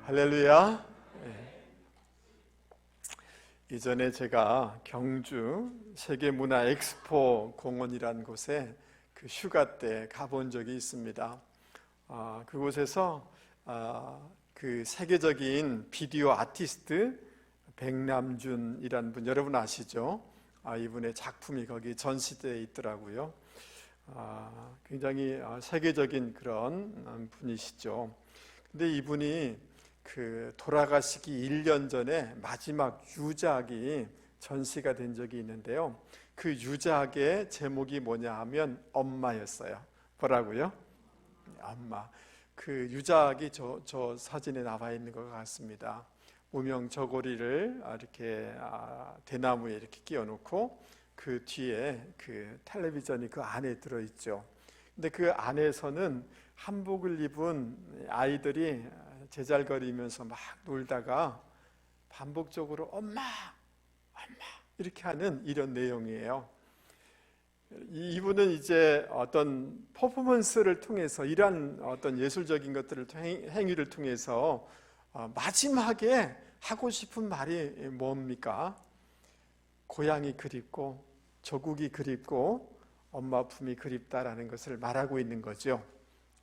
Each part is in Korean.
할렐루야. 이전에 제가 경주 세계문화 엑스포 공원이라는 곳에 그 휴가 때 가본 적이 있습니다. 그곳에서 그 세계적인 비디오 아티스트 백남준이라는 분 여러분 아시죠? 이분의 작품이 거기 전시되어 있더라고요. 굉장히 세계적인 그런 분이시죠. 근데 이분이 그 돌아가시기 1년 전에 마지막 유작이 전시가 된 적이 있는데요. 그 유작의 제목이 뭐냐 하면 엄마였어요. 뭐라고요? 엄마. 그 유작이 저 사진에 나와 있는 것 같습니다. 무명 저고리를 이렇게 대나무에 이렇게 끼워놓고 그 뒤에 그 텔레비전이 그 안에 들어있죠. 근데 그 안에서는 한복을 입은 아이들이 제잘거리면서 막 놀다가 반복적으로 엄마, 엄마 이렇게 하는 이런 내용이에요. 이분은 이제 어떤 퍼포먼스를 통해서 이러한 어떤 예술적인 것들을 행위를 통해서 마지막에 하고 싶은 말이 뭡니까? 고향이 그립고 조국이 그립고 엄마 품이 그립다라는 것을 말하고 있는 거죠.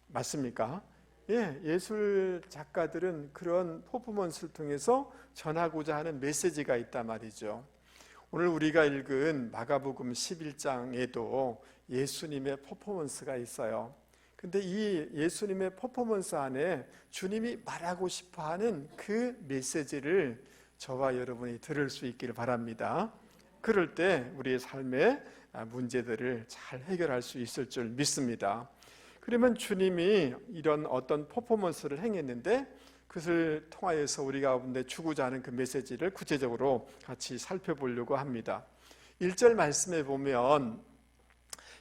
맞습니까? 예, 예술 작가들은 그런 퍼포먼스를 통해서 전하고자 하는 메시지가 있단 말이죠. 오늘 우리가 읽은 마가복음 11장에도 예수님의 퍼포먼스가 있어요. 근데 이 예수님의 퍼포먼스 안에 주님이 말하고 싶어하는 그 메시지를 저와 여러분이 들을 수 있기를 바랍니다. 그럴 때 우리의 삶의 문제들을 잘 해결할 수 있을 줄 믿습니다. 그러면 주님이 이런 어떤 퍼포먼스를 행했는데 그것을 통하여서 우리가 가운데 주고자 하는 그 메시지를 구체적으로 같이 살펴보려고 합니다. 1절 말씀에 보면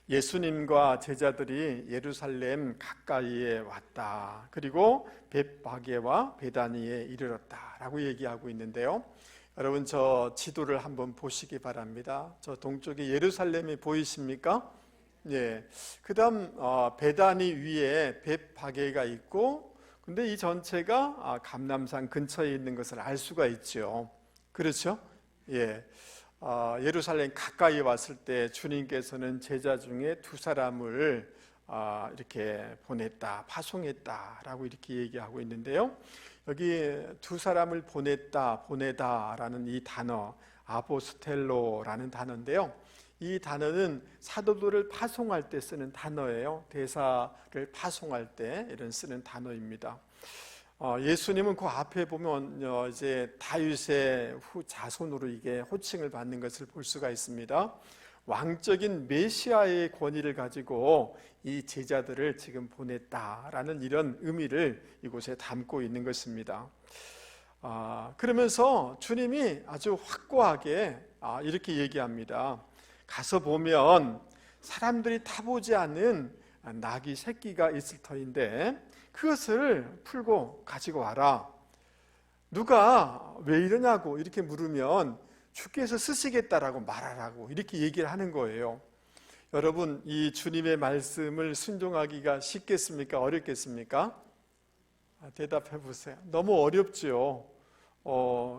예수님과 제자들이 예루살렘 가까이에 왔다. 그리고 벳바게와 베다니에 이르렀다라고 얘기하고 있는데요. 여러분 저 지도를 한번 보시기 바랍니다. 저 동쪽에 예루살렘이 보이십니까? 예. 그다음 베다니 위에 벳바게가 있고, 근데 이 전체가 감람산 근처에 있는 것을 알 수가 있죠. 그렇죠? 예. 예루살렘 가까이 왔을 때 주님께서는 제자 중에 두 사람을 이렇게 보냈다, 파송했다라고 이렇게 얘기하고 있는데요. 여기 두 사람을 보내다라는 이 단어, 아포스텔로라는 단어인데요. 이 단어는 사도들을 파송할 때 쓰는 단어예요. 대사를 파송할 때 이런 쓰는 단어입니다. 예수님은 그 앞에 보면 이제 다윗의 자손으로 이게 호칭을 받는 것을 볼 수가 있습니다. 왕적인 메시아의 권위를 가지고 이 제자들을 지금 보냈다라는 이런 의미를 이곳에 담고 있는 것입니다. 그러면서 주님이 아주 확고하게 이렇게 얘기합니다. 가서 보면 사람들이 타보지 않는 나귀 새끼가 있을 터인데 그것을 풀고 가지고 와라. 누가 왜 이러냐고 이렇게 물으면 주께서 쓰시겠다라고 말하라고 이렇게 얘기를 하는 거예요. 여러분 이 주님의 말씀을 순종하기가 쉽겠습니까? 어렵겠습니까? 대답해 보세요. 너무 어렵죠.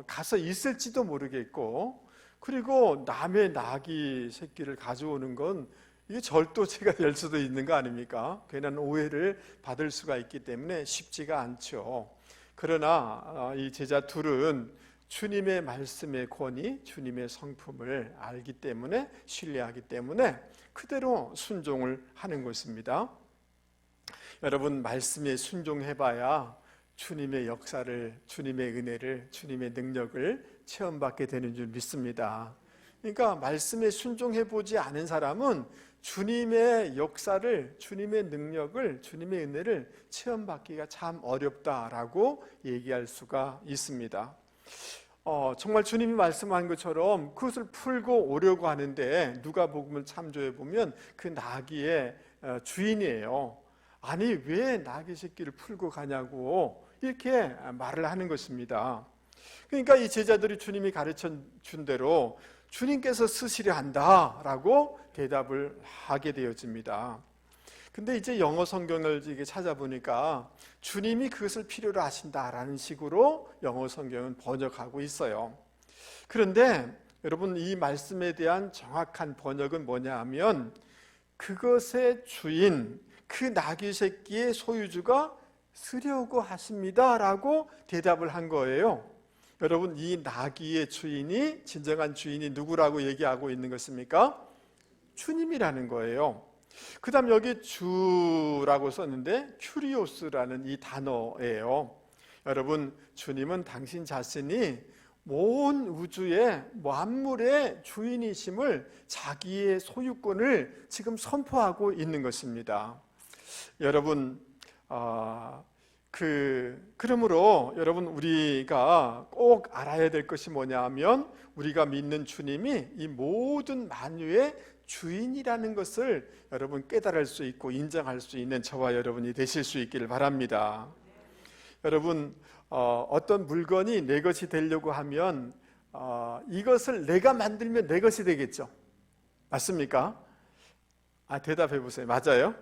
가서 있을지도 모르겠고, 그리고 남의 나귀 새끼를 가져오는 건 이게 절도죄가 될 수도 있는 거 아닙니까? 괜한 오해를 받을 수가 있기 때문에 쉽지가 않죠. 그러나 이 제자 둘은 주님의 말씀의 권위, 주님의 성품을 알기 때문에, 신뢰하기 때문에 그대로 순종을 하는 것입니다. 여러분 말씀에 순종해봐야 주님의 역사를, 주님의 은혜를, 주님의 능력을 체험받게 되는 줄 믿습니다. 그러니까 말씀에 순종해보지 않은 사람은 주님의 역사를, 주님의 능력을, 주님의 은혜를 체험받기가 참 어렵다라고 얘기할 수가 있습니다. 정말 주님이 말씀한 것처럼 그것을 풀고 오려고 하는데 누가복음을 참조해 보면 그 나귀의 주인이에요. 아니 왜 나귀 새끼를 풀고 가냐고 이렇게 말을 하는 것입니다. 그러니까 이 제자들이 주님이 가르쳐 준 대로 주님께서 쓰시려 한다라고 대답을 하게 되어집니다. 근데 이제 영어 성경을 이게 찾아보니까 주님이 그것을 필요로 하신다라는 식으로 영어 성경은 번역하고 있어요. 그런데 여러분, 이 말씀에 대한 정확한 번역은 뭐냐 하면, 그것의 주인, 그 나귀 새끼의 소유주가 쓰려고 하십니다 라고 대답을 한 거예요. 여러분, 이 나귀의 주인이, 진정한 주인이 누구라고 얘기하고 있는 것입니까? 주님이라는 거예요. 그 다음 여기 주라고 썼는데 큐리오스라는 이 단어예요. 여러분, 주님은 당신 자신이 온 우주의 만물의 주인이심을, 자기의 소유권을 지금 선포하고 있는 것입니다. 여러분, 그러므로 여러분, 우리가 꼭 알아야 될 것이 뭐냐 하면, 우리가 믿는 주님이 이 모든 만유의 주인이라는 것을 여러분 깨달을 수 있고 인정할 수 있는 저와 여러분이 되실 수 있기를 바랍니다. 여러분, 어떤 물건이 내 것이 되려고 하면 이것을 내가 만들면 내 것이 되겠죠. 맞습니까? 대답해 보세요. 맞아요?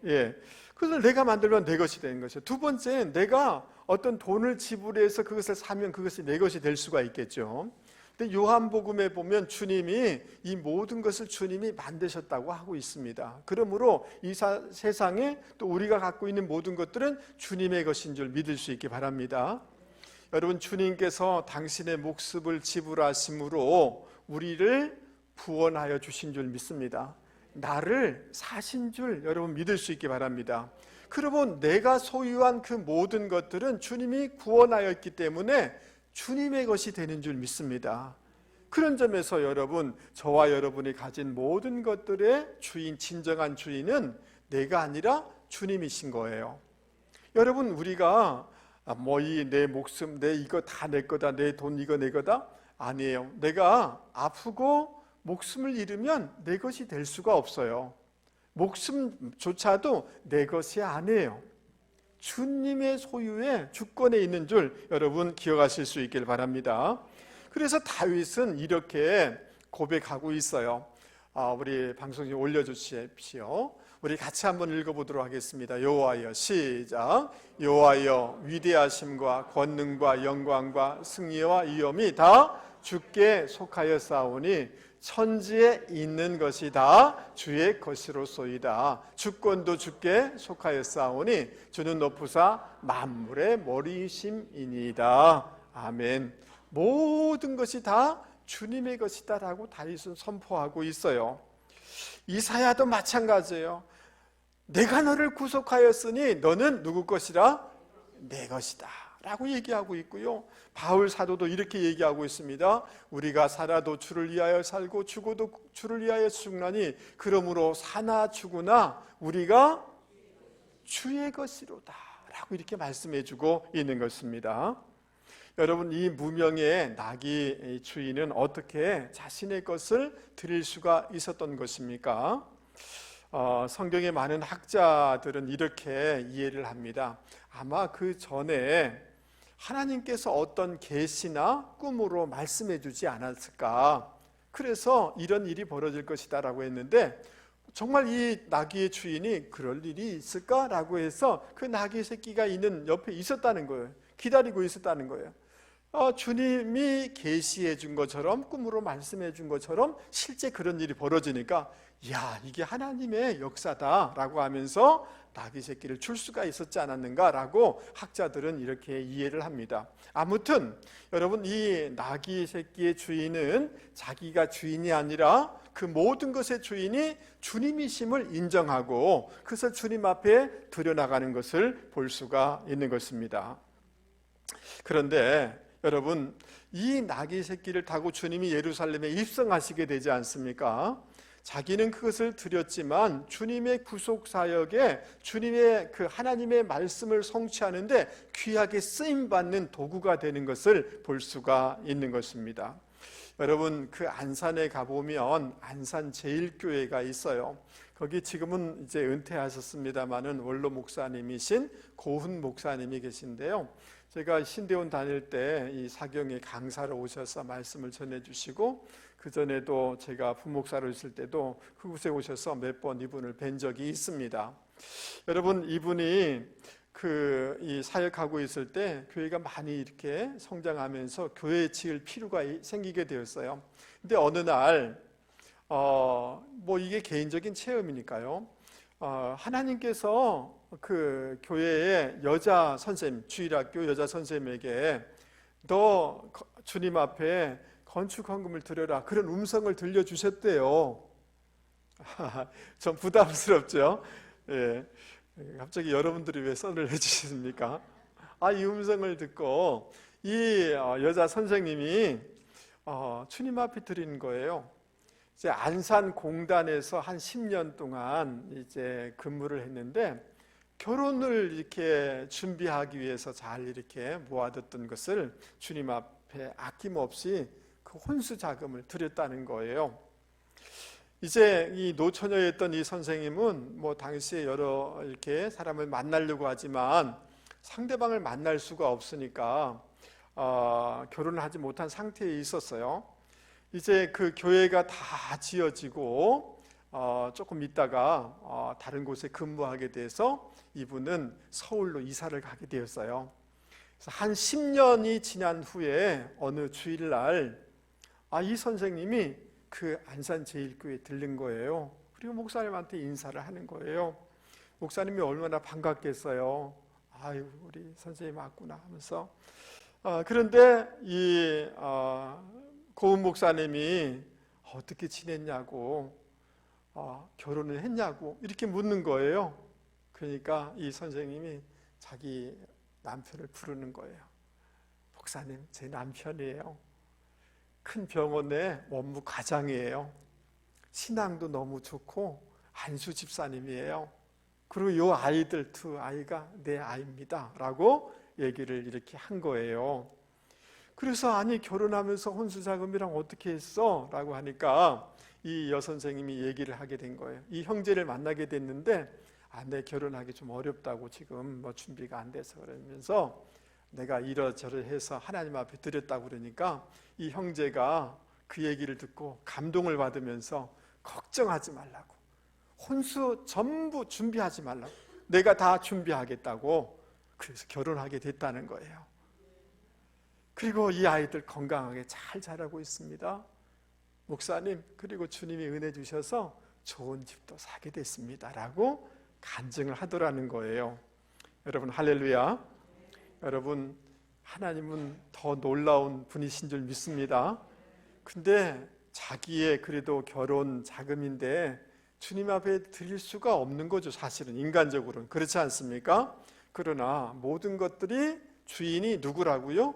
예. 그것을 내가 만들면 내 것이 되는 것이죠. 두 번째는 내가 어떤 돈을 지불해서 그것을 사면 그것이 내 것이 될 수가 있겠죠. 근데 요한복음에 보면 주님이 이 모든 것을 주님이 만드셨다고 하고 있습니다. 그러므로 이 세상에 또 우리가 갖고 있는 모든 것들은 주님의 것인 줄 믿을 수 있기 바랍니다. 여러분, 주님께서 당신의 목숨을 지불하심으로 우리를 구원하여 주신 줄 믿습니다. 나를 사신 줄 여러분 믿을 수 있기 바랍니다. 그러면 내가 소유한 그 모든 것들은 주님이 구원하였기 때문에 주님의 것이 되는 줄 믿습니다. 그런 점에서 여러분, 저와 여러분이 가진 모든 것들의 주인, 진정한 주인은 내가 아니라 주님이신 거예요. 여러분, 우리가 내 목숨, 이거 다 내 거다, 내 돈 이거 내 거다? 아니에요. 내가 아프고 목숨을 잃으면 내 것이 될 수가 없어요. 목숨조차도 내 것이 아니에요. 주님의 소유의 주권에 있는 줄 여러분 기억하실 수 있길 바랍니다. 그래서 다윗은 이렇게 고백하고 있어요. 우리 방송에 올려주십시오. 우리 같이 한번 읽어보도록 하겠습니다. 여호와여, 시작. 여호와여, 위대하심과 권능과 영광과 승리와 위엄이 다 주께 속하였사오니 천지에 있는 것이 다 주의 것이로소이다. 주권도 주께 속하였사오니 주는 높으사 만물의 머리이심이니이다. 아멘. 모든 것이 다 주님의 것이다 라고 다윗은 선포하고 있어요. 이사야도 마찬가지예요. 내가 너를 구속하였으니 너는 누구 것이라? 내 것이다 라고 얘기하고 있고요. 바울 사도도 이렇게 얘기하고 있습니다. 우리가 살아도 주를 위하여 살고 죽어도 주를 위하여 죽나니 그러므로 사나 죽으나 우리가 주의 것이로다 라고 이렇게 말씀해 주고 있는 것입니다. 여러분, 이 무명의 나귀 주인은 어떻게 자신의 것을 드릴 수가 있었던 것입니까? 성경의 많은 학자들은 이렇게 이해를 합니다. 아마 그 전에 하나님께서 어떤 계시나 꿈으로 말씀해 주지 않았을까? 그래서 이런 일이 벌어질 것이다 라고 했는데, 정말 이 나귀의 주인이 그럴 일이 있을까라고 해서 그 나귀 새끼가 있는 옆에 있었다는 거예요. 기다리고 있었다는 거예요. 주님이 계시해 준 것처럼, 꿈으로 말씀해 준 것처럼 실제 그런 일이 벌어지니까 야, 이게 하나님의 역사다라고 하면서 나귀 새끼를 줄 수가 있었지 않았는가라고 학자들은 이렇게 이해를 합니다. 아무튼 여러분, 이 나귀 새끼의 주인은 자기가 주인이 아니라 그 모든 것의 주인이 주님이심을 인정하고 그것을 주님 앞에 들여나가는 것을 볼 수가 있는 것입니다. 그런데 여러분, 이 나귀 새끼를 타고 주님이 예루살렘에 입성하시게 되지 않습니까? 자기는 그것을 드렸지만 주님의 구속 사역에, 주님의 그 하나님의 말씀을 성취하는데 귀하게 쓰임 받는 도구가 되는 것을 볼 수가 있는 것입니다. 여러분, 그 안산에 가보면 안산 제일교회가 있어요. 거기 지금은 이제 은퇴하셨습니다마는 원로 목사님이신 고훈 목사님이 계신데요. 제가 신대원 다닐 때 이 사경에 강사로 오셔서 말씀을 전해주시고, 그 전에도 제가 부목사로 있을 때도 그곳에 오셔서 몇 번 이분을 뵌 적이 있습니다. 여러분, 이분이 이 사역하고 있을 때 교회가 많이 이렇게 성장하면서 교회에 지을 필요가 생기게 되었어요. 근데 어느 날 뭐 이게 개인적인 체험이니까요. 하나님께서 그 교회의 여자 선생님, 주일학교 여자 선생님에게 너 주님 앞에 건축 헌금을 드려라, 그런 음성을 들려주셨대요. 좀 부담스럽죠? 예. 갑자기 여러분들이 왜 썰을 해주십니까? 이 음성을 듣고 이 여자 선생님이 주님 앞에 드리는 거예요. 이제 안산공단에서 한 10년 동안 이제 근무를 했는데 결혼을 이렇게 준비하기 위해서 잘 이렇게 모아뒀던 것을 주님 앞에 아낌없이 그 혼수 자금을 드렸다는 거예요. 이제 이 노처녀였던 이 선생님은 뭐 당시에 여러 이렇게 사람을 만나려고 하지만 상대방을 만날 수가 없으니까 결혼을 하지 못한 상태에 있었어요. 이제 그 교회가 다 지어지고 조금 있다가 다른 곳에 근무하게 돼서 이분은 서울로 이사를 가게 되었어요. 그래서 한 10년이 지난 후에 어느 주일날 이 선생님이 그 안산제일교회에 들른 거예요. 그리고 목사님한테 인사를 하는 거예요. 목사님이 얼마나 반갑겠어요. 아유, 우리 선생님 왔구나 하면서. 그런데 이 고은 목사님이 어떻게 지냈냐고, 결혼을 했냐고 이렇게 묻는 거예요. 그러니까 이 선생님이 자기 남편을 부르는 거예요. 목사님, 제 남편이에요. 큰 병원의 원무 과장이에요. 신앙도 너무 좋고 안수 집사님이에요. 그리고 이 아이들 두 아이가 내 아이입니다 라고 얘기를 이렇게 한 거예요. 그래서 아니 결혼하면서 혼수자금이랑 어떻게 했어? 라고 하니까 이 여선생님이 얘기를 하게 된 거예요. 이 형제를 만나게 됐는데 내 결혼하기 좀 어렵다고 지금 뭐 준비가 안 돼서 그러면서 내가 이러저러 해서 하나님 앞에 드렸다고 그러니까 이 형제가 그 얘기를 듣고 감동을 받으면서 걱정하지 말라고, 혼수 전부 준비하지 말라고, 내가 다 준비하겠다고, 그래서 결혼하게 됐다는 거예요. 그리고 이 아이들 건강하게 잘 자라고 있습니다. 목사님, 그리고 주님이 은혜 주셔서 좋은 집도 사게 됐습니다 라고 간증을 하더라는 거예요. 여러분, 할렐루야. 여러분, 하나님은 더 놀라운 분이신 줄 믿습니다. 근데 자기의 그래도 결혼 자금인데 주님 앞에 드릴 수가 없는 거죠. 사실은 인간적으로는 그렇지 않습니까? 그러나 모든 것들이 주인이 누구라고요?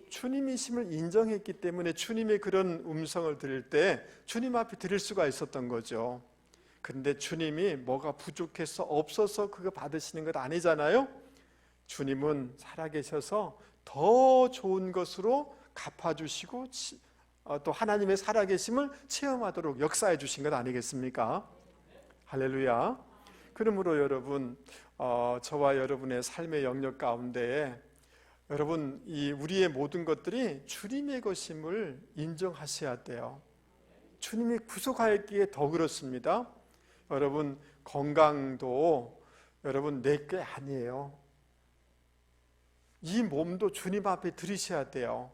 주님이심을 인정했기 때문에 주님의 그런 음성을 들을 때 주님 앞에 드릴 수가 있었던 거죠. 근데 주님이 뭐가 부족해서 없어서 그거 받으시는 것 아니잖아요. 주님은 살아계셔서 더 좋은 것으로 갚아주시고 또 하나님의 살아계심을 체험하도록 역사해 주신 것 아니겠습니까? 할렐루야. 그러므로 여러분, 저와 여러분의 삶의 영역 가운데 여러분, 이 우리의 모든 것들이 주님의 것임을 인정하셔야 돼요. 주님이 구속하였기에 더 그렇습니다. 여러분, 건강도 여러분 내 게 아니에요. 이 몸도 주님 앞에 드리셔야 돼요.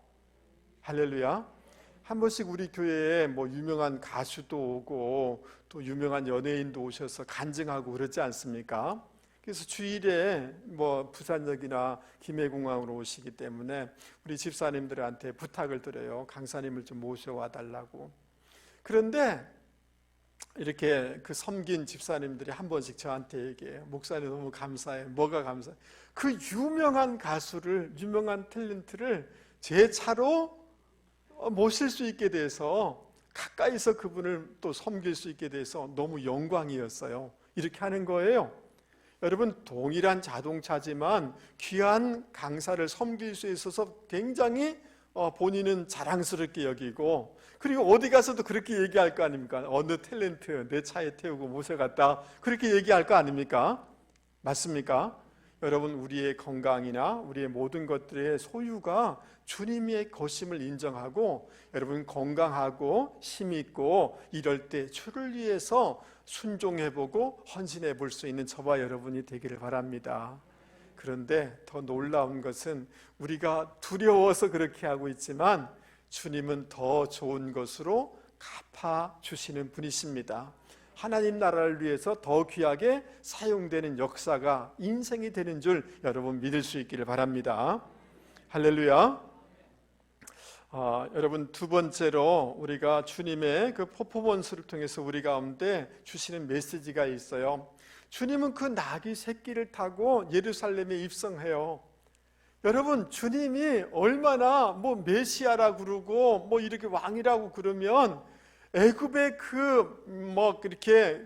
할렐루야. 한 번씩 우리 교회에 뭐 유명한 가수도 오고 또 유명한 연예인도 오셔서 간증하고 그러지 않습니까? 그래서 주일에 뭐 부산역이나 김해공항으로 오시기 때문에 우리 집사님들한테 부탁을 드려요. 강사님을 좀 모셔와 달라고. 그런데 이렇게 그 섬긴 집사님들이 한 번씩 저한테 얘기해요. 목사님 너무 감사해요. 뭐가 감사해요? 그 유명한 가수를, 유명한 탤런트를 제 차로 모실 수 있게 돼서 가까이서 그분을 또 섬길 수 있게 돼서 너무 영광이었어요. 이렇게 하는 거예요. 여러분, 동일한 자동차지만 귀한 강사를 섬길 수 있어서 굉장히 본인은 자랑스럽게 여기고, 그리고 어디 가서도 그렇게 얘기할 거 아닙니까? 어느 탤런트 내 차에 태우고 모셔갔다, 그렇게 얘기할 거 아닙니까? 맞습니까? 여러분, 우리의 건강이나 우리의 모든 것들의 소유가 주님의 것임을 인정하고, 여러분 건강하고 힘있고 이럴 때 주를 위해서 순종해보고 헌신해 볼 수 있는 저와 여러분이 되기를 바랍니다. 그런데 더 놀라운 것은 우리가 두려워서 그렇게 하고 있지만 주님은 더 좋은 것으로 갚아주시는 분이십니다. 하나님 나라를 위해서 더 귀하게 사용되는 역사가 인생이 되는 줄 여러분 믿을 수 있기를 바랍니다. 할렐루야. 여러분, 두 번째로 우리가 주님의 그 퍼포먼스를 통해서 우리 가운데 주시는 메시지가 있어요. 주님은 그 나귀 새끼를 타고 예루살렘에 입성해요. 여러분, 주님이 얼마나 메시아라 그러고 이렇게 왕이라고 그러면 애굽의 그렇게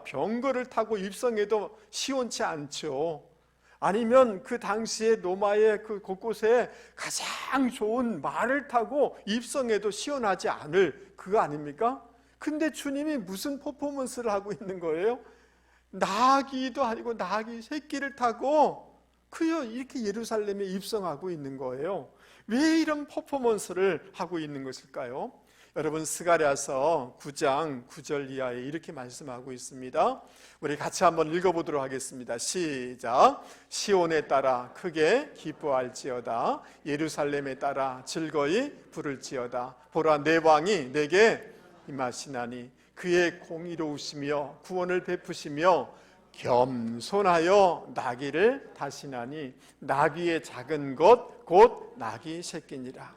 병거를 타고 입성해도 시원치 않죠. 아니면 그 당시에 로마의 그 곳곳에 가장 좋은 말을 타고 입성해도 시원하지 않을 그거 아닙니까? 근데 주님이 무슨 퍼포먼스를 하고 있는 거예요? 나귀도 아니고 나귀 새끼를 타고 이렇게 예루살렘에 입성하고 있는 거예요. 왜 이런 퍼포먼스를 하고 있는 것일까요? 여러분, 스가랴서 9장 9절 이하에 이렇게 말씀하고 있습니다. 우리 같이 한번 읽어보도록 하겠습니다. 시작. 시온에 따라 크게 기뻐할지어다. 예루살렘에 따라 즐거이 부를지어다. 보라, 내 왕이 내게 임하시나니 그의 공의로우시며 구원을 베푸시며 겸손하여 나귀를 타시나니 나귀의 작은 것 곧 나귀 새끼니라.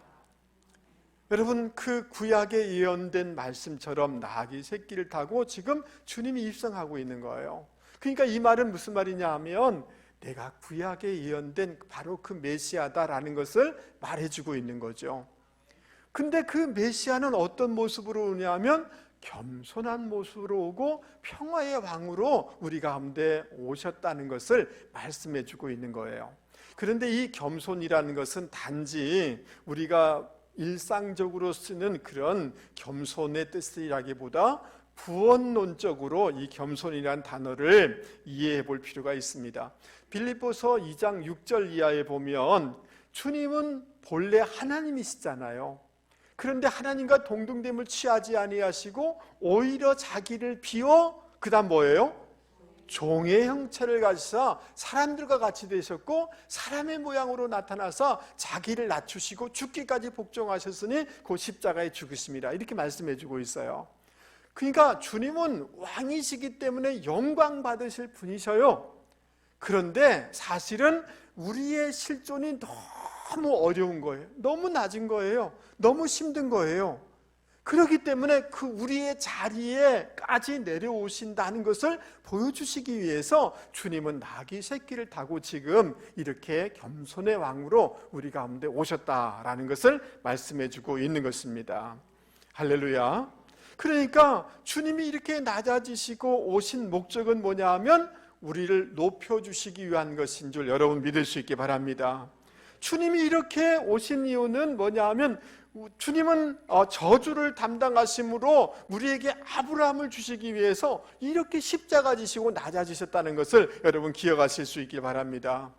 여러분, 그 구약에 예언된 말씀처럼 나귀 새끼를 타고 지금 주님이 입성하고 있는 거예요. 그러니까 이 말은 무슨 말이냐 하면 내가 구약에 예언된 바로 그 메시아다라는 것을 말해주고 있는 거죠. 근데 그 메시아는 어떤 모습으로 오냐면 겸손한 모습으로 오고 평화의 왕으로 우리 가운데 오셨다는 것을 말씀해주고 있는 거예요. 그런데 이 겸손이라는 것은 단지 우리가 일상적으로 쓰는 그런 겸손의 뜻이라기보다 부언론적으로 이 겸손이라는 단어를 이해해 볼 필요가 있습니다. 빌립보서 2장 6절 이하에 보면 주님은 본래 하나님이시잖아요. 그런데 하나님과 동등됨을 취하지 아니하시고 오히려 자기를 비워 그다음 뭐예요? 종의 형체를 가지사 사람들과 같이 되셨고 사람의 모양으로 나타나서 자기를 낮추시고 죽기까지 복종하셨으니 곧 십자가에 죽으심이라, 이렇게 말씀해 주고 있어요. 그러니까 주님은 왕이시기 때문에 영광 받으실 분이셔요. 그런데 사실은 우리의 실존이 너무 어려운 거예요. 너무 낮은 거예요. 너무 힘든 거예요. 그렇기 때문에 그 우리의 자리에까지 내려오신다는 것을 보여주시기 위해서 주님은 나귀 새끼를 타고 지금 이렇게 겸손의 왕으로 우리 가운데 오셨다라는 것을 말씀해주고 있는 것입니다. 할렐루야. 그러니까 주님이 이렇게 낮아지시고 오신 목적은 뭐냐 하면 우리를 높여주시기 위한 것인 줄 여러분 믿을 수 있기 바랍니다. 주님이 이렇게 오신 이유는 뭐냐 하면 주님은 저주를 담당하심으로 우리에게 아브라함을 주시기 위해서 이렇게 십자가 지시고 낮아지셨다는 것을 여러분 기억하실 수 있길 바랍니다.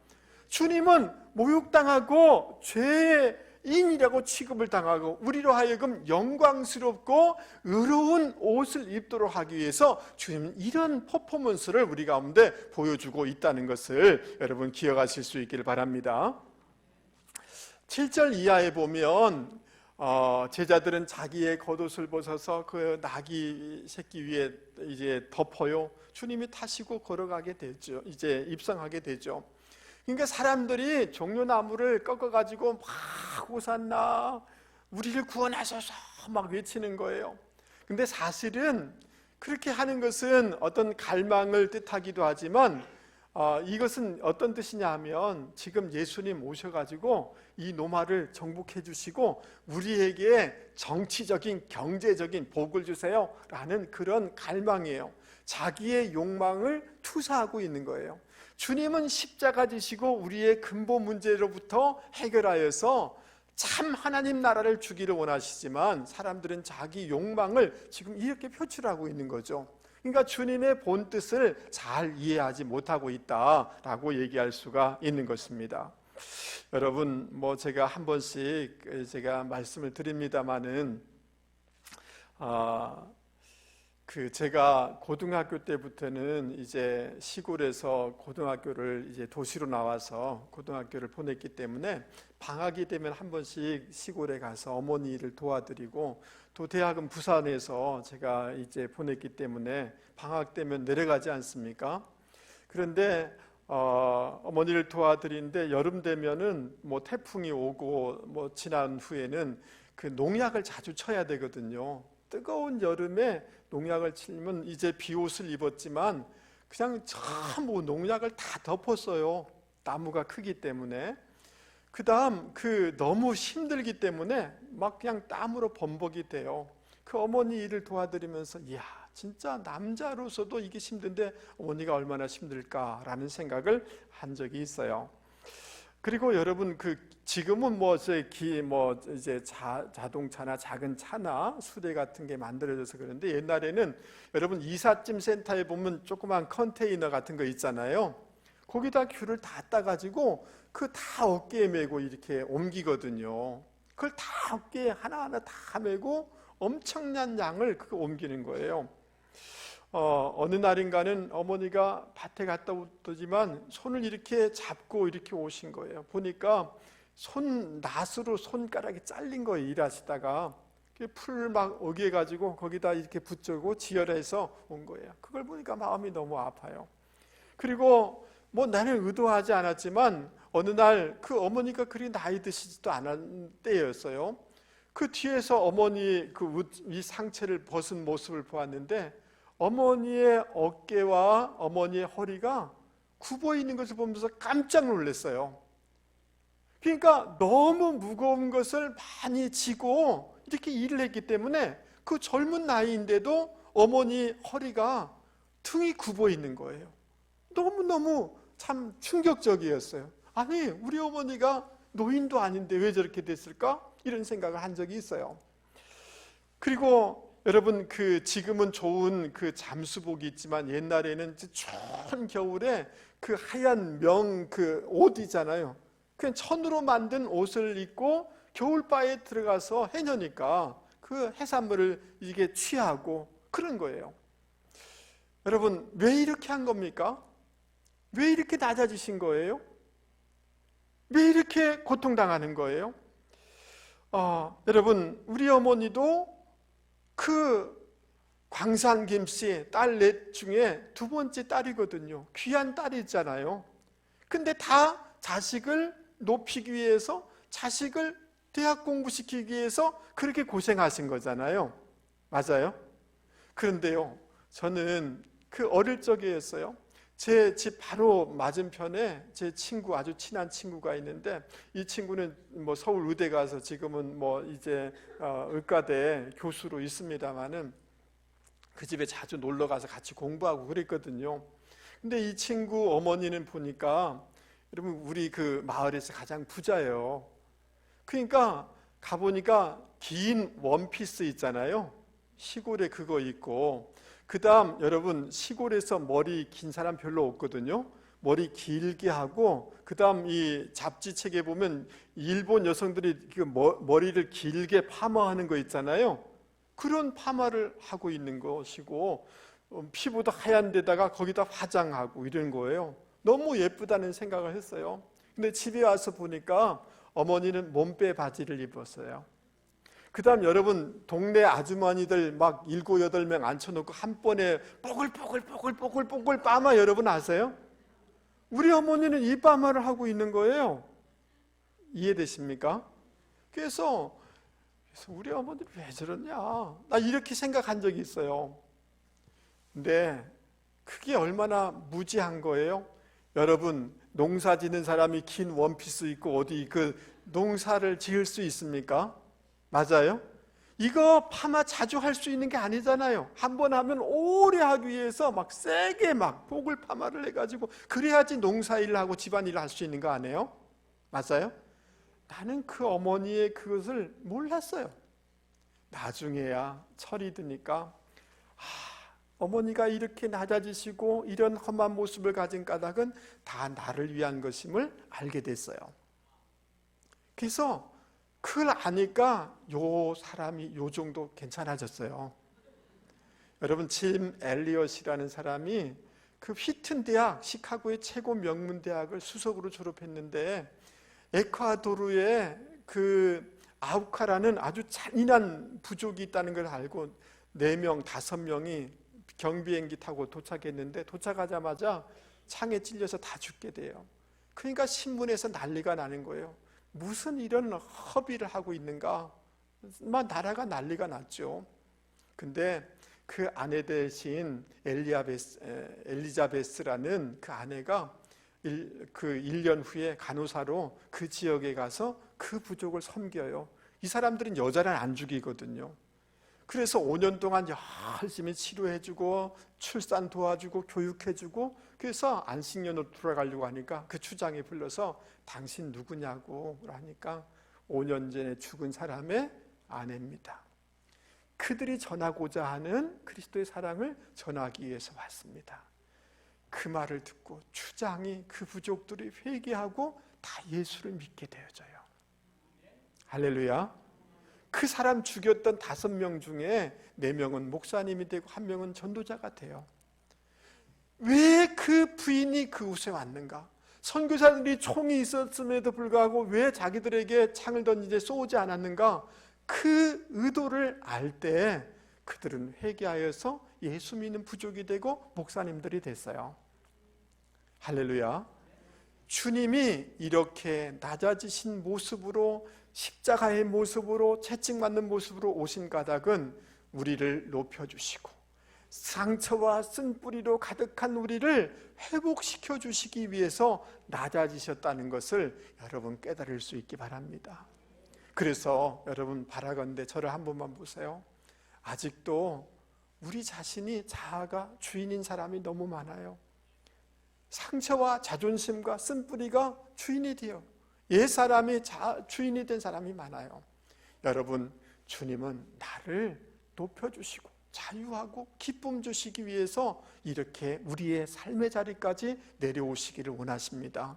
주님은 모욕당하고 죄인이라고 취급을 당하고 우리로 하여금 영광스럽고 의로운 옷을 입도록 하기 위해서 주님은 이런 퍼포먼스를 우리 가운데 보여주고 있다는 것을 여러분 기억하실 수 있길 바랍니다. 7절 이하에 보면 제자들은 자기의 겉옷을 벗어서 그 나귀 새끼 위에 이제 덮어요. 주님이 타시고 걸어가게 되죠. 이제 입성하게 되죠. 그러니까 사람들이 종려나무를 꺾어가지고 막 호산나 우리를 구원하소서 막 외치는 거예요. 근데 사실은 그렇게 하는 것은 어떤 갈망을 뜻하기도 하지만 이것은 어떤 뜻이냐 하면 지금 예수님 오셔가지고 이 노마를 정복해 주시고 우리에게 정치적인 경제적인 복을 주세요 라는 그런 갈망이에요. 자기의 욕망을 투사하고 있는 거예요. 주님은 십자가 지시고 우리의 근본 문제로부터 해결하여서 참 하나님 나라를 주기를 원하시지만 사람들은 자기 욕망을 지금 이렇게 표출하고 있는 거죠. 그러니까 주님의 본 뜻을 잘 이해하지 못하고 있다라고 얘기할 수가 있는 것입니다. 여러분, 제가 한 번씩 제가 말씀을 드립니다마는 제가 고등학교 때부터는 이제 시골에서 고등학교를 이제 도시로 나와서 고등학교를 보냈기 때문에 방학이 되면 한 번씩 시골에 가서 어머니 일을 도와드리고, 또 대학은 부산에서 제가 이제 보냈기 때문에 방학 되면 내려가지 않습니까? 그런데 어머니를 도와드리는데 여름 되면은 태풍이 오고 지난 후에는 그 농약을 자주 쳐야 되거든요. 뜨거운 여름에 농약을 치면 이제 비옷을 입었지만 그냥 전부 농약을 다 덮었어요. 나무가 크기 때문에. 그 다음 너무 힘들기 때문에 막 그냥 땀으로 범벅이 돼요. 그 어머니 일을 도와드리면서 이야, 진짜 남자로서도 이게 힘든데 어머니가 얼마나 힘들까라는 생각을 한 적이 있어요. 그리고 여러분, 지금은 이제 자동차나 작은 차나 수레 같은 게 만들어져서 그런데, 옛날에는 여러분 이삿짐 센터에 보면 조그만 컨테이너 같은 거 있잖아요. 거기다 귤을 다 따가지고 다 어깨에 메고 이렇게 옮기거든요. 그걸 다 어깨에 하나하나 다 메고 엄청난 양을 옮기는 거예요. 어느 날인가는 어머니가 밭에 갔다 오더지만 손을 이렇게 잡고 이렇게 오신 거예요. 보니까 낫으로 손가락이 잘린 거예요. 일하시다가 풀을 막 어기해가지고 거기다 이렇게 붙이고 지혈해서 온 거예요. 그걸 보니까 마음이 너무 아파요. 그리고 나는 의도하지 않았지만 어느 날 어머니가 그리 나이 드시지도 않은 때였어요. 그 뒤에서 어머니 이 상체를 벗은 모습을 보았는데, 어머니의 어깨와 어머니의 허리가 굽어 있는 것을 보면서 깜짝 놀랐어요. 그러니까 너무 무거운 것을 많이 지고 이렇게 일을 했기 때문에 그 젊은 나이인데도 어머니 허리가 등이 굽어 있는 거예요. 너무너무 참 충격적이었어요. 아니, 우리 어머니가 노인도 아닌데 왜 저렇게 됐을까? 이런 생각을 한 적이 있어요. 그리고 여러분, 지금은 좋은 잠수복이 있지만 옛날에는 추운 겨울에 하얀 옷 있잖아요. 그냥 천으로 만든 옷을 입고 겨울바에 들어가서 해녀니까 해산물을 이게 취하고 그런 거예요. 여러분, 왜 이렇게 한 겁니까? 왜 이렇게 낮아지신 거예요? 왜 이렇게 고통당하는 거예요? 여러분, 우리 어머니도 광산 김씨 딸 넷 중에 두 번째 딸이거든요. 귀한 딸이잖아요. 근데 다 자식을 높이기 위해서, 자식을 대학 공부시키기 위해서 그렇게 고생하신 거잖아요. 맞아요? 그런데요, 저는 어릴 적이었어요. 제 집 바로 맞은편에 제 친구, 아주 친한 친구가 있는데, 이 친구는 서울 의대 가서 지금은 이제 의과대 교수로 있습니다만은 그 집에 자주 놀러 가서 같이 공부하고 그랬거든요. 근데 이 친구 어머니는 보니까, 여러분, 우리 마을에서 가장 부자예요. 그러니까 가보니까 긴 원피스 있잖아요. 시골에 그거 입고, 그 다음 여러분, 시골에서 머리 긴 사람 별로 없거든요. 머리 길게 하고, 그 다음 이 잡지책에 보면 일본 여성들이 머리를 길게 파마하는 거 있잖아요. 그런 파마를 하고 있는 것이고, 피부도 하얀 데다가 거기다 화장하고 이런 거예요. 너무 예쁘다는 생각을 했어요. 근데 집에 와서 보니까 어머니는 몸빼 바지를 입었어요. 그 다음 여러분, 동네 아주머니들 막 7, 8명 앉혀놓고 한 번에 뽀글뽀글 파마, 여러분 아세요? 우리 어머니는 이 파마를 하고 있는 거예요. 이해되십니까? 그래서 우리 어머니 왜 저러냐, 나 이렇게 생각한 적이 있어요. 근데 그게 얼마나 무지한 거예요. 여러분, 농사 짓는 사람이 긴 원피스 입고 어디 농사를 지을 수 있습니까? 맞아요? 이거 파마 자주 할 수 있는 게 아니잖아요. 한 번 하면 오래 하기 위해서 막 세게 막 복을 파마를 해가지고 그래야지 농사일을 하고 집안일을 할 수 있는 거 아니에요? 맞아요? 나는 어머니의 그것을 몰랐어요. 나중에야 철이 드니까 어머니가 이렇게 낮아지시고 이런 험한 모습을 가진 까닭은 다 나를 위한 것임을 알게 됐어요. 그래서 그걸 아니까 요 사람이 요 정도 괜찮아졌어요. 여러분, 짐 엘리엇이라는 사람이 그 휘튼 대학, 시카고의 최고 명문 대학을 수석으로 졸업했는데 에콰도르에 그 아우카라는 아주 잔인한 부족이 있다는 걸 알고 4명, 5명이 경비행기 타고 도착했는데 도착하자마자 창에 찔려서 다 죽게 돼요. 그러니까 신문에서 난리가 나는 거예요. 무슨 이런 허비를 하고 있는가? 나라가 난리가 났죠. 근데 그 아내 대신 엘리자베스라는 그 아내가 그 1년 후에 간호사로 그 지역에 가서 그 부족을 섬겨요. 이 사람들은 여자를 안 죽이거든요. 그래서 5년 동안 열심히 치료해주고 출산 도와주고 교육해주고, 그래서 안식년으로 돌아가려고 하니까 그 추장이 불러서 당신 누구냐고 하니까 5년 전에 죽은 사람의 아내입니다. 그들이 전하고자 하는 그리스도의 사랑을 전하기 위해서 왔습니다. 그 말을 듣고 추장이 그 부족들이 회개하고 다 예수를 믿게 되어져요. 할렐루야. 그 사람 죽였던 5명 중에 4명은 목사님이 되고 1명은 전도자가 돼요. 왜 그 부인이 그 곳에 왔는가? 선교사들이 총이 있었음에도 불구하고 왜 자기들에게 창을 던지지 쏘지 않았는가? 그 의도를 알 때 그들은 회개하여서 예수 믿는 부족이 되고 목사님들이 됐어요. 할렐루야. 주님이 이렇게 낮아지신 모습으로, 십자가의 모습으로, 채찍맞는 모습으로 오신 까닭은 우리를 높여주시고 상처와 쓴뿌리로 가득한 우리를 회복시켜 주시기 위해서 낮아지셨다는 것을 여러분 깨달을 수 있기 바랍니다. 그래서 여러분 바라건대 저를 한 번만 보세요. 아직도 우리 자신이 자아가 주인인 사람이 너무 많아요. 상처와 자존심과 쓴뿌리가 주인이 돼요. 옛사람이 주인이 된 사람이 많아요. 여러분, 주님은 나를 높여주시고 자유하고 기쁨 주시기 위해서 이렇게 우리의 삶의 자리까지 내려오시기를 원하십니다.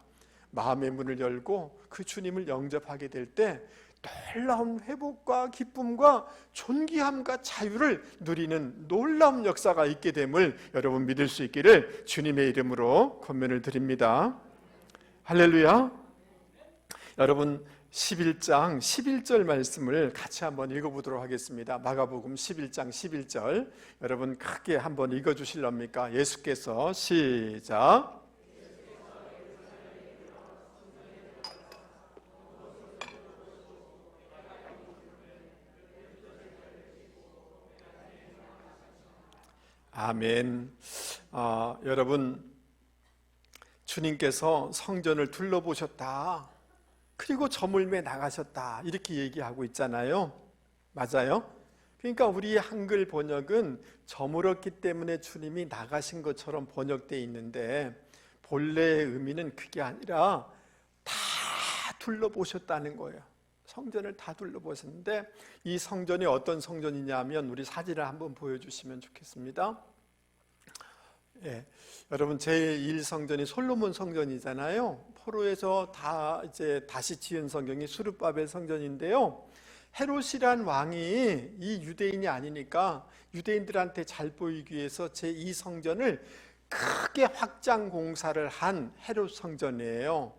마음의 문을 열고 그 주님을 영접하게 될 때 놀라운 회복과 기쁨과 존귀함과 자유를 누리는 놀라운 역사가 있게 됨을 여러분 믿을 수 있기를 주님의 이름으로 권면을 드립니다. 할렐루야. 여러분 11장 11절 말씀을 같이 한번 읽어보도록 하겠습니다. 마가복음 11장 11절 여러분 크게 한번 읽어주실랍니까? 예수께서 시작. 아멘. 여러분, 주님께서 성전을 둘러보셨다, 그리고 저물매 나가셨다, 이렇게 얘기하고 있잖아요. 맞아요? 그러니까 우리 한글 번역은 저물었기 때문에 주님이 나가신 것처럼 번역되어 있는데 본래의 의미는 그게 아니라 다 둘러보셨다는 거예요. 성전을 다 둘러보셨는데 이 성전이 어떤 성전이냐면 우리 사진을 한번 보여주시면 좋겠습니다. 예, 여러분 제1성전이 솔로몬 성전이잖아요. 포로에서 다시 지은 성경이 수르바벨 성전인데요. 헤롯이란 왕이 이 유대인이 아니니까 유대인들한테 잘 보이기 위해서 제2성전을 크게 확장 공사를 한 헤롯 성전이에요.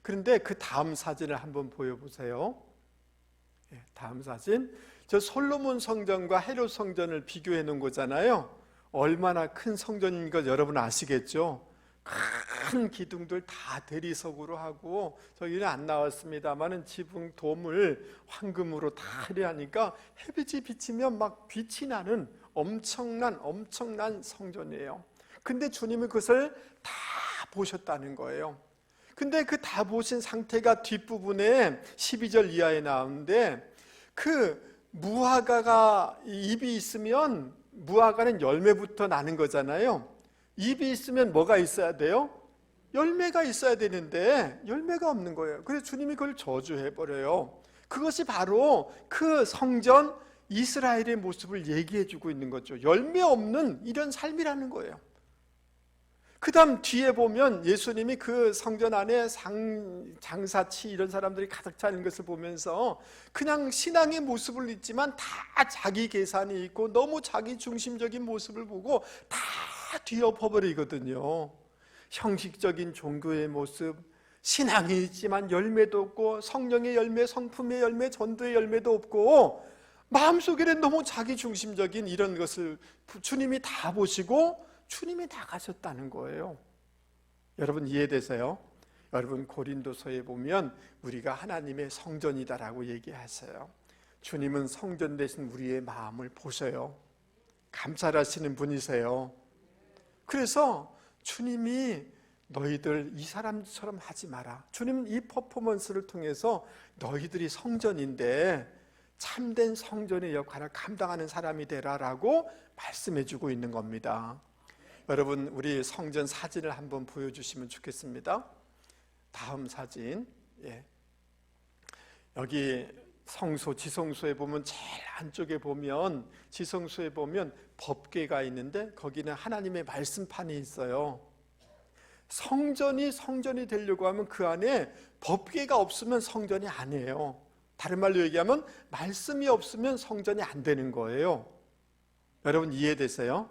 그런데 그 다음 사진을 한번 보여보세요. 다음 사진. 저 솔로몬 성전과 헤롯 성전을 비교해 놓은 거잖아요. 얼마나 큰 성전인 것 여러분 아시겠죠? 큰 기둥들 다 대리석으로 하고, 저기는 안 나왔습니다만은 지붕 도움을 황금으로 다 하려니까 햇빛이 비치면 막 빛이 나는 엄청난 성전이에요. 근데 주님은 그것을 다 보셨다는 거예요. 근데 그 다 보신 상태가 뒷부분에 12절 이하에 나오는데, 그 무화과가 입이 있으면 무화과는 열매부터 나는 거잖아요. 입이 있으면 뭐가 있어야 돼요? 열매가 있어야 되는데 열매가 없는 거예요. 그래서 주님이 그걸 저주해버려요. 그것이 바로 그 성전 이스라엘의 모습을 얘기해 주고 있는 거죠. 열매 없는 이런 삶이라는 거예요. 그 다음 뒤에 보면 예수님이 그 성전 안에 장사치 이런 사람들이 가득 차 있는 것을 보면서 그냥 신앙의 모습을 잊지만 다 자기 계산이 있고 너무 자기 중심적인 모습을 보고 다 뒤엎어버리거든요. 형식적인 종교의 모습, 신앙이 있지만 열매도 없고 성령의 열매, 성품의 열매, 전도의 열매도 없고 마음속에는 너무 자기 중심적인 이런 것을 주님이 다 보시고 주님이 다 가셨다는 거예요. 여러분 이해되세요? 여러분 고린도서에 보면 우리가 하나님의 성전이다라고 얘기하세요. 주님은 성전 대신 우리의 마음을 보셔요. 감찰하시는 분이세요. 그래서 주님이 너희들 이 사람처럼 하지 마라. 주님은 이 퍼포먼스를 통해서 너희들이 성전인데 참된 성전의 역할을 감당하는 사람이 되라라고 말씀해주고 있는 겁니다. 여러분 우리 성전 사진을 한번 보여주시면 좋겠습니다. 다음 사진. 여기 성소, 지성소에 보면 제일 안쪽에 보면 지성소에 보면 법궤가 있는데 거기는 하나님의 말씀판이 있어요. 성전이 되려고 하면 그 안에 법궤가 없으면 성전이 아니에요. 다른 말로 얘기하면 말씀이 없으면 성전이 안 되는 거예요. 여러분 이해되세요?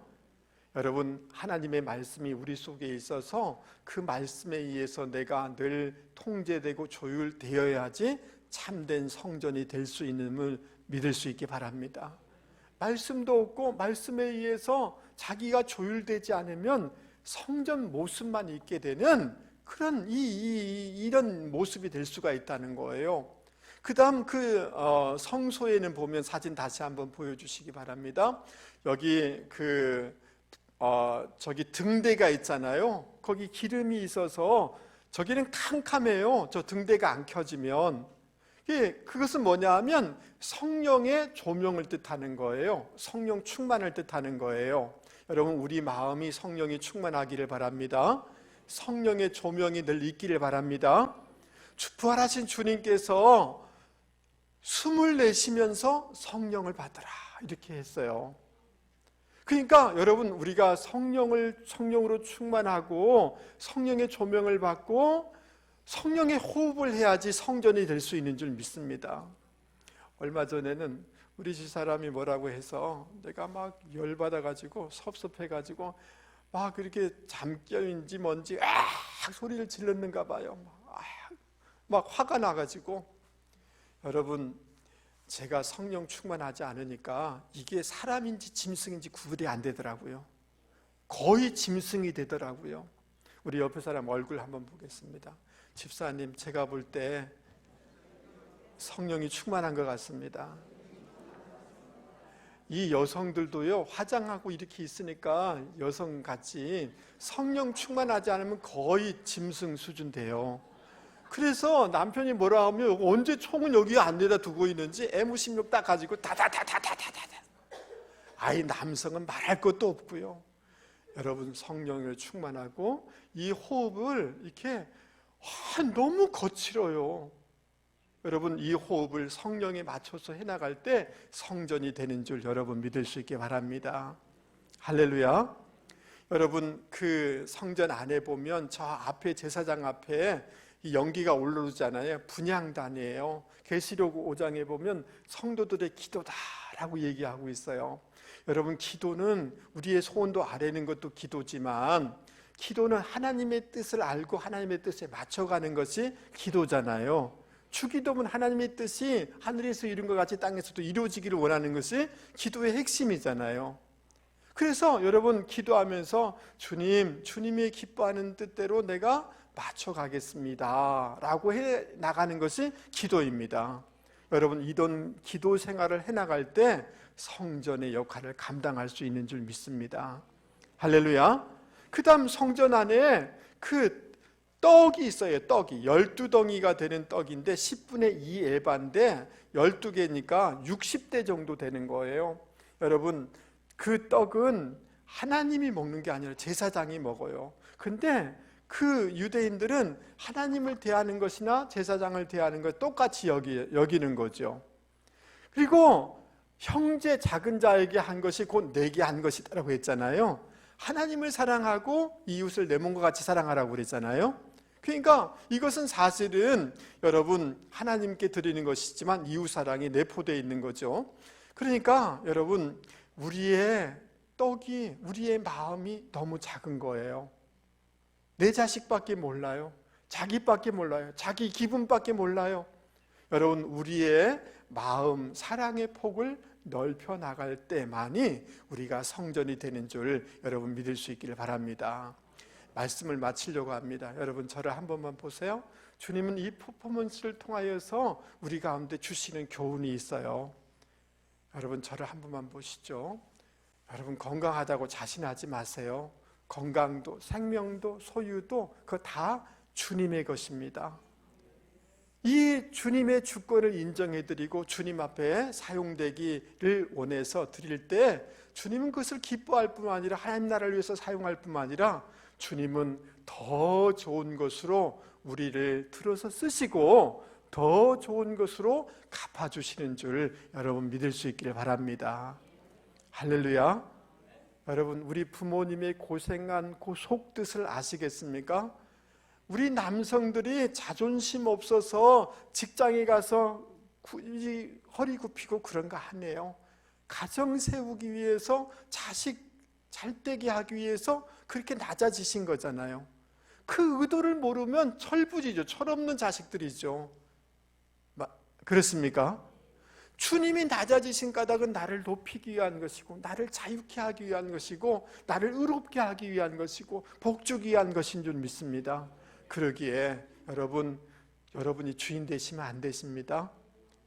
여러분 하나님의 말씀이 우리 속에 있어서 그 말씀에 의해서 내가 늘 통제되고 조율되어야지 참된 성전이 될 수 있음을 믿을 수 있기 바랍니다. 말씀도 없고 말씀에 의해서 자기가 조율되지 않으면 성전 모습만 있게 되는 그런 이런 모습이 될 수가 있다는 거예요. 그 다음 성소에는 보면 사진 다시 한번 보여주시기 바랍니다. 여기 저기 등대가 있잖아요. 거기 기름이 있어서 저기는 캄캄해요. 저 등대가 안 켜지면. 그것은 뭐냐 하면 성령의 조명을 뜻하는 거예요. 성령 충만을 뜻하는 거예요. 여러분 우리 마음이 성령이 충만하기를 바랍니다. 성령의 조명이 늘 있기를 바랍니다. 부활하신 주님께서 숨을 내쉬면서 성령을 받으라 이렇게 했어요. 그러니까 여러분 우리가 성령으로 충만하고 성령의 조명을 받고 성령의 호흡을 해야지 성전이 될 수 있는 줄 믿습니다. 얼마 전에는 우리 집사람이 뭐라고 해서 내가 막 열받아가지고 섭섭해가지고 막 그렇게 잠결인지 뭔지 소리를 질렀는가 봐요. 막 화가 나가지고. 여러분 제가 성령 충만하지 않으니까 이게 사람인지 짐승인지 구분이 안 되더라고요. 거의 짐승이 되더라고요. 우리 옆에 사람 얼굴 한번 보겠습니다. 집사님 제가 볼 때 성령이 충만한 것 같습니다. 이 여성들도요 화장하고 이렇게 있으니까 여성같이 성령 충만하지 않으면 거의 짐승 수준 돼요. 그래서 남편이 뭐라 하면 언제 총은 여기 안에다 두고 있는지 M16 딱 가지고 다다다다다다다. 아이 남성은 말할 것도 없고요. 여러분 성령을 충만하고 이 호흡을 이렇게 너무 거칠어요. 여러분 이 호흡을 성령에 맞춰서 해나갈 때 성전이 되는 줄 여러분 믿을 수 있게 바랍니다. 할렐루야. 여러분 그 성전 안에 보면 저 앞에 제사장 앞에 이 연기가 올라오잖아요. 분향단이에요. 계시록 5장에 보면 성도들의 기도다라고 얘기하고 있어요. 여러분 기도는 우리의 소원도 아뢰는 것도 기도지만 기도는 하나님의 뜻을 알고 하나님의 뜻에 맞춰가는 것이 기도잖아요. 주기도문 하나님의 뜻이 하늘에서 이룬 것 같이 땅에서도 이루어지기를 원하는 것이 기도의 핵심이잖아요. 그래서 여러분 기도하면서 주님이 기뻐하는 뜻대로 내가 맞춰가겠습니다 라고 해 나가는 것이 기도입니다. 여러분 이런 기도 생활을 해나갈 때 성전의 역할을 감당할 수 있는 줄 믿습니다. 할렐루야. 그 다음 성전 안에 그 떡이 있어요. 떡이 12덩이가 되는 떡인데 10분의 2 에바인데 12개니까 60대 정도 되는 거예요. 여러분 그 떡은 하나님이 먹는 게 아니라 제사장이 먹어요. 근데 그 유대인들은 하나님을 대하는 것이나 제사장을 대하는 것 똑같이 여기는 거죠. 그리고 형제 작은 자에게 한 것이 곧 내게 한 것이다라고 했잖아요. 하나님을 사랑하고 이웃을 내 몸과 같이 사랑하라고 그랬잖아요. 그러니까 이것은 사실은 여러분 하나님께 드리는 것이지만 이웃 사랑이 내포되어 있는 거죠. 그러니까 여러분 우리의 떡이, 우리의 마음이 너무 작은 거예요. 내 자식밖에 몰라요. 자기밖에 몰라요. 자기 기분밖에 몰라요. 여러분 우리의 마음, 사랑의 폭을 넓혀 나갈 때만이 우리가 성전이 되는 줄 여러분 믿을 수 있기를 바랍니다. 말씀을 마치려고 합니다. 여러분 저를 한 번만 보세요. 주님은 이 퍼포먼스를 통하여서 우리 가운데 주시는 교훈이 있어요. 여러분 저를 한 번만 보시죠. 여러분 건강하다고 자신하지 마세요. 건강도 생명도 소유도 그거 다 주님의 것입니다. 이 주님의 주권을 인정해드리고 주님 앞에 사용되기를 원해서 드릴 때 주님은 그것을 기뻐할 뿐만 아니라 하나님 나라를 위해서 사용할 뿐만 아니라 주님은 더 좋은 것으로 우리를 들어서 쓰시고 더 좋은 것으로 갚아주시는 줄 여러분 믿을 수 있기를 바랍니다. 할렐루야. 여러분 우리 부모님의 고생한 그 속뜻을 아시겠습니까? 우리 남성들이 자존심 없어서 직장에 가서 허리 굽히고 그런 거 아니에요. 가정 세우기 위해서 자식 잘되게 하기 위해서 그렇게 낮아지신 거잖아요. 그 의도를 모르면 철부지죠. 철없는 자식들이죠. 그렇습니까? 주님이 낮아지신 까닭은 나를 높이기 위한 것이고 나를 자유케 하기 위한 것이고 나를 의롭게 하기 위한 것이고 복주기 위한 것인 줄 믿습니다. 그러기에 여러분이 주인 되시면 안 되십니다.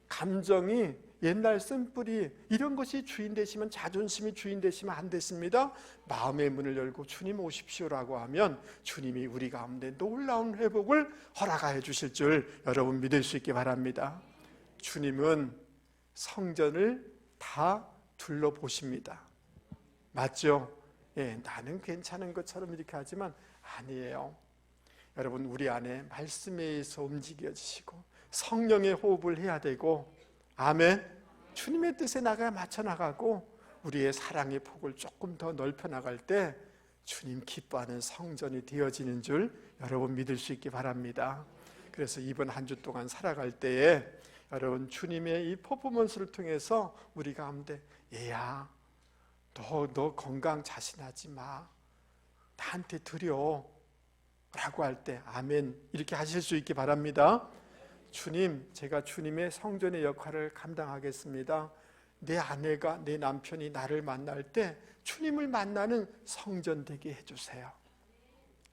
감정이 옛날 쓴뿌리 이런 것이 주인 되시면 자존심이 주인 되시면 안 되십니다. 마음의 문을 열고 주님 오십시오라고 하면 주님이 우리 가운데 놀라운 회복을 허락하여 주실 줄 여러분 믿을 수 있기 바랍니다. 주님은 성전을 다 둘러보십니다. 맞죠? 예, 나는 괜찮은 것처럼 이렇게 하지만 아니에요. 여러분 우리 안에 말씀에 의해서 움직여지시고 성령의 호흡을 해야 되고 아멘. 주님의 뜻에 맞춰 나가고 우리의 사랑의 폭을 조금 더 넓혀 나갈 때 주님 기뻐하는 성전이 되어지는 줄 여러분 믿을 수 있기 바랍니다. 그래서 이번 한 주 동안 살아갈 때에 여러분 주님의 이 퍼포먼스를 통해서 우리 가운데 얘야 너 건강 자신하지 마. 나한테 드려 라고 할 때 아멘 이렇게 하실 수 있기 바랍니다. 주님, 제가 주님의 성전의 역할을 감당하겠습니다. 내 아내가 내 남편이 나를 만날 때 주님을 만나는 성전 되게 해주세요.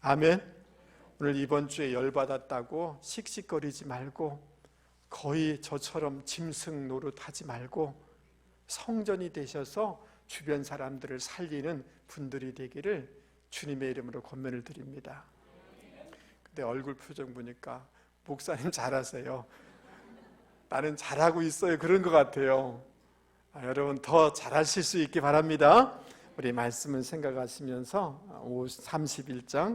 아멘. 오늘 이번 주에 열받았다고 씩씩거리지 말고 거의 저처럼 짐승 노릇하지 말고 성전이 되셔서 주변 사람들을 살리는 분들이 되기를 주님의 이름으로 권면을 드립니다. 근데 얼굴 표정 보니까 목사님 잘하세요. 나는 잘하고 있어요. 그런 것 같아요. 여러분 더 잘하실 수 있기 바랍니다. 우리 말씀을 생각하시면서 31장